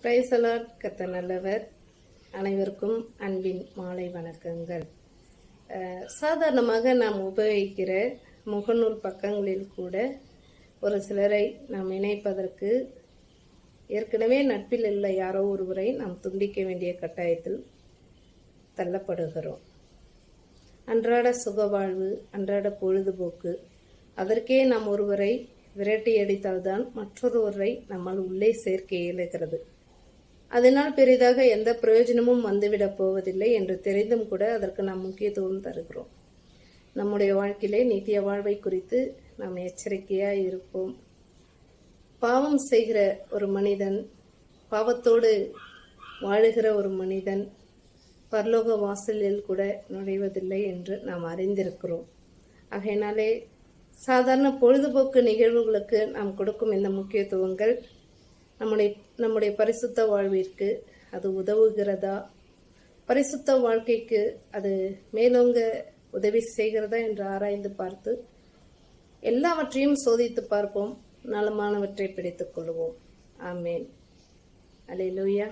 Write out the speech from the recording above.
Praise the Lord. கர்த்தர் நல்லவர். அனைவருக்கும் அன்பின் மாலை வணக்கங்கள். சாதாரணமாக நாம் உபயோகிக்கிற முகநூல் பக்கங்களில் கூட ஒரு சிலரை நாம் இணைப்பதற்கு ஏற்கனவே நட்பில் உள்ள யாரோ ஒருவரை நாம் துண்டிக்க வேண்டிய கட்டாயத்தில் தள்ளப்படுகிறோம். அன்றாட சுகவாழ்வு, அன்றாட பொழுதுபோக்கு, அதற்கே நாம் ஒருவரை விரட்டி அடித்தால்தான் மற்றொருவரை நம்மால் உள்ளே சேர்க்க இயலுகிறது. அதனால் பெரிதாக எந்த பிரயோஜனமும் வந்துவிடப் போவதில்லை என்று தெரிந்தும் கூட அதற்கு நாம் முக்கியத்துவம் தருகிறோம். நம்முடைய வாழ்க்கையிலே நித்திய வாழ்வை குறித்து நாம் எச்சரிக்கையாக இருப்போம். பாவம் செய்கிற ஒரு மனிதன், பாவத்தோடு வாழுகிற ஒரு மனிதன் பரலோக வாசலில் கூட நுழைவதில்லை என்று நாம் அறிந்திருக்கிறோம். ஆகையினாலே சாதாரண பொழுதுபோக்கு நிகழ்வுகளுக்கு நாம் கொடுக்கும் இந்த முக்கியத்துவங்கள் நம்முடைய பரிசுத்த வாழ்விற்கு அது உதவுகிறதா, பரிசுத்த வாழ்க்கைக்கு அது மேலோங்க உதவி செய்கிறதா என்று ஆராய்ந்து பார்த்து எல்லாவற்றையும் சோதித்து பார்ப்போம். நலமானவற்றை பிடித்துக் கொள்வோம். ஆமேன். அல்லேலூயா.